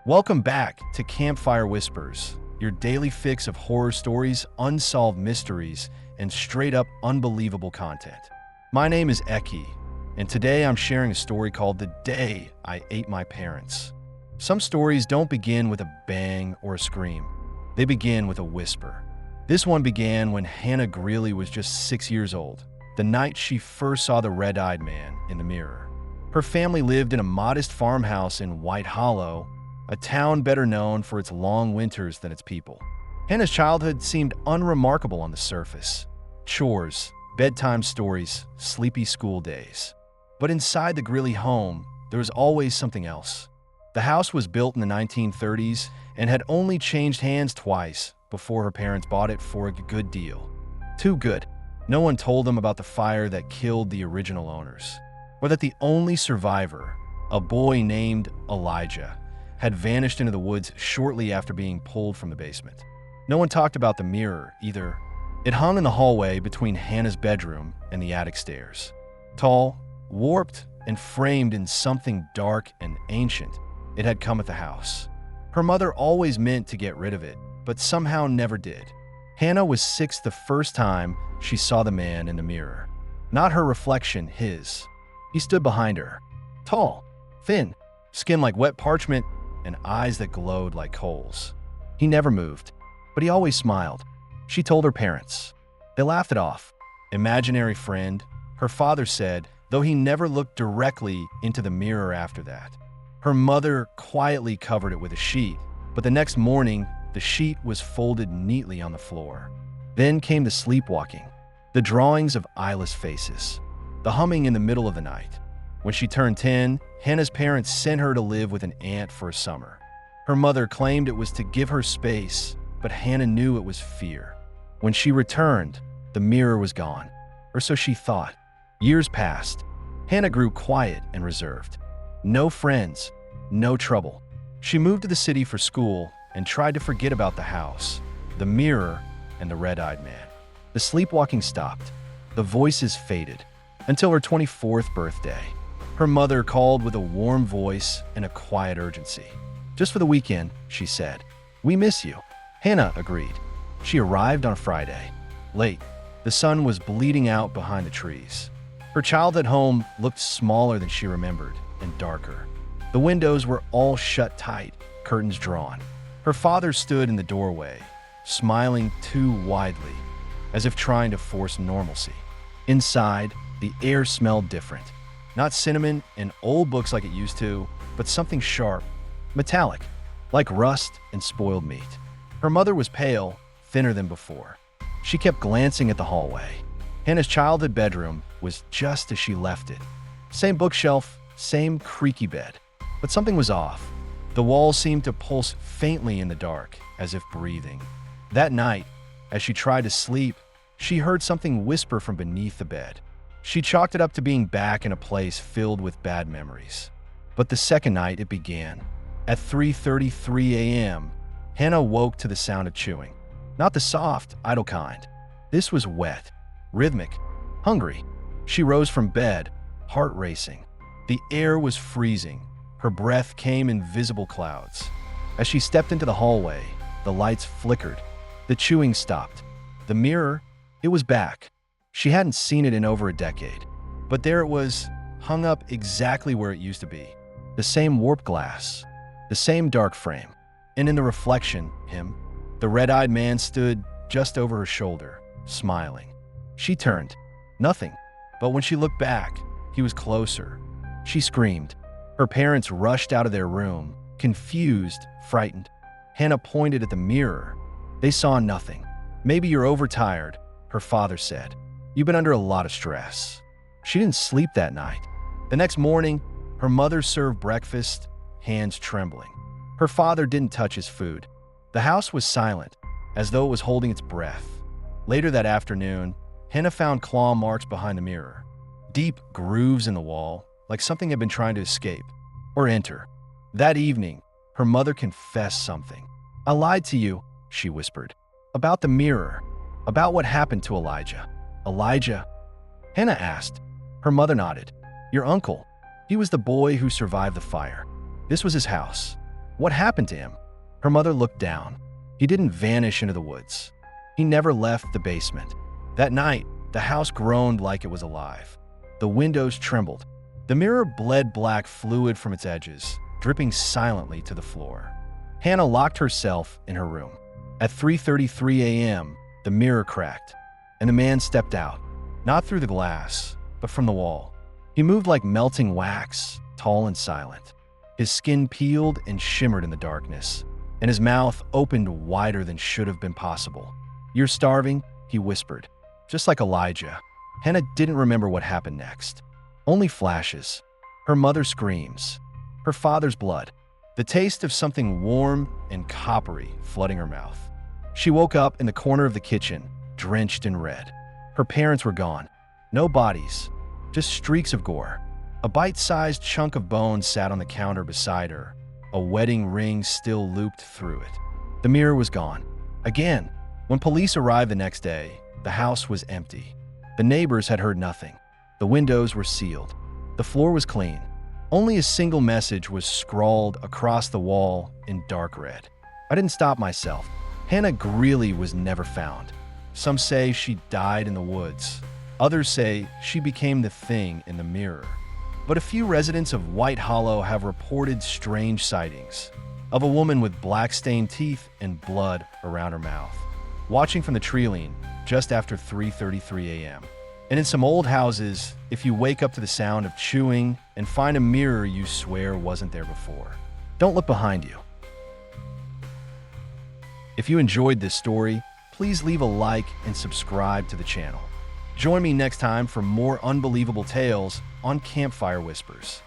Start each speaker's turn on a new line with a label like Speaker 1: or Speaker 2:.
Speaker 1: Welcome back to Campfire Whispers, your daily fix of horror stories, unsolved mysteries, and straight-up unbelievable content. My name is Eki, and today I'm sharing a story called The Day I Ate My Parents. Some stories don't begin with a bang or a scream. They begin with a whisper. This one began when Hannah Greeley was just 6 years old, the night she first saw the red-eyed man in the mirror. Her family lived in a modest farmhouse in White Hollow, a town better known for its long winters than its people. Hannah's childhood seemed unremarkable on the surface. Chores, bedtime stories, sleepy school days. But inside the Greeley home, there was always something else. The house was built in the 1930s and had only changed hands twice before her parents bought it for a good deal. Too good. No one told them about the fire that killed the original owners, or that the only survivor, a boy named Elijah, had vanished into the woods shortly after being pulled from the basement. No one talked about the mirror either. It hung in the hallway between Hannah's bedroom and the attic stairs. Tall, warped, and framed in something dark and ancient, it had come at the house. Her mother always meant to get rid of it, but somehow never did. Hannah was 6 the first time she saw the man in the mirror. Not her reflection, his. He stood behind her. Tall, thin, skin like wet parchment, and eyes that glowed like coals. He never moved, but he always smiled. She told her parents. They laughed it off. Imaginary friend, her father said, though he never looked directly into the mirror after that. Her mother quietly covered it with a sheet, but the next morning, the sheet was folded neatly on the floor. Then came the sleepwalking, the drawings of eyeless faces, the humming in the middle of the night. When she turned 10, Hannah's parents sent her to live with an aunt for a summer. Her mother claimed it was to give her space, but Hannah knew it was fear. When she returned, the mirror was gone, or so she thought. Years passed. Hannah grew quiet and reserved. No friends, no trouble. She moved to the city for school and tried to forget about the house, the mirror, and the red-eyed man. The sleepwalking stopped. The voices faded until her 24th birthday. Her mother called with a warm voice and a quiet urgency. Just for the weekend, she said. We miss you. Hannah agreed. She arrived on a Friday. Late, the sun was bleeding out behind the trees. Her childhood home looked smaller than she remembered and darker. The windows were all shut tight, curtains drawn. Her father stood in the doorway, smiling too widely, as if trying to force normalcy. Inside, the air smelled different. Not cinnamon and old books like it used to, but something sharp, metallic, like rust and spoiled meat. Her mother was pale, thinner than before. She kept glancing at the hallway. Hannah's childhood bedroom was just as she left it. Same bookshelf, same creaky bed. But something was off. The walls seemed to pulse faintly in the dark, as if breathing. That night, as she tried to sleep, she heard something whisper from beneath the bed. She chalked it up to being back in a place filled with bad memories. But the second night it began. At 3:33 a.m., Hannah woke to the sound of chewing. Not the soft, idle kind. This was wet, rhythmic, hungry. She rose from bed, heart racing. The air was freezing. Her breath came in visible clouds. As she stepped into the hallway, the lights flickered. The chewing stopped. The mirror, it was back. She hadn't seen it in over a decade. But there it was, hung up exactly where it used to be. The same warped glass, the same dark frame. And in the reflection, him, the red-eyed man stood just over her shoulder, smiling. She turned. Nothing. But when she looked back, he was closer. She screamed. Her parents rushed out of their room, confused, frightened. Hannah pointed at the mirror. They saw nothing. Maybe you're overtired, her father said. You've been under a lot of stress. She didn't sleep that night. The next morning, her mother served breakfast, hands trembling. Her father didn't touch his food. The house was silent, as though it was holding its breath. Later that afternoon, Hannah found claw marks behind the mirror. Deep grooves in the wall, like something had been trying to escape or enter. That evening, her mother confessed something. I lied to you, she whispered. About the mirror. About what happened to Elijah. Elijah? Hannah asked. Her mother nodded. Your uncle. He was the boy who survived the fire. This was his house. What happened to him? Her mother looked down. He didn't vanish into the woods. He never left the basement. That night, the house groaned like it was alive. The windows trembled. The mirror bled black fluid from its edges, dripping silently to the floor. Hannah locked herself in her room. At 3:33 a.m., the mirror cracked, and the man stepped out, not through the glass, but from the wall. He moved like melting wax, tall and silent. His skin peeled and shimmered in the darkness, and his mouth opened wider than should have been possible. "You're starving," he whispered, just like Elijah. Hannah didn't remember what happened next. Only flashes. Her mother's screams. Her father's blood. The taste of something warm and coppery flooding her mouth. She woke up in the corner of the kitchen, drenched in red. Her parents were gone. No bodies, just streaks of gore. A bite-sized chunk of bone sat on the counter beside her, a wedding ring still looped through it. The mirror was gone. Again. When police arrived the next day, the house was empty. The neighbors had heard nothing. The windows were sealed. The floor was clean. Only a single message was scrawled across the wall in dark red. "I didn't stop myself. Hannah Greeley was never found. Some say she died in the woods. Others say she became the thing in the mirror." But a few residents of White Hollow have reported strange sightings of a woman with black-stained teeth and blood around her mouth, watching from the tree-line just after 3:33 a.m. And in some old houses, if you wake up to the sound of chewing and find a mirror you swear wasn't there before, don't look behind you. If you enjoyed this story, please leave a like and subscribe to the channel. Join me next time for more unbelievable tales on Campfire Whispers.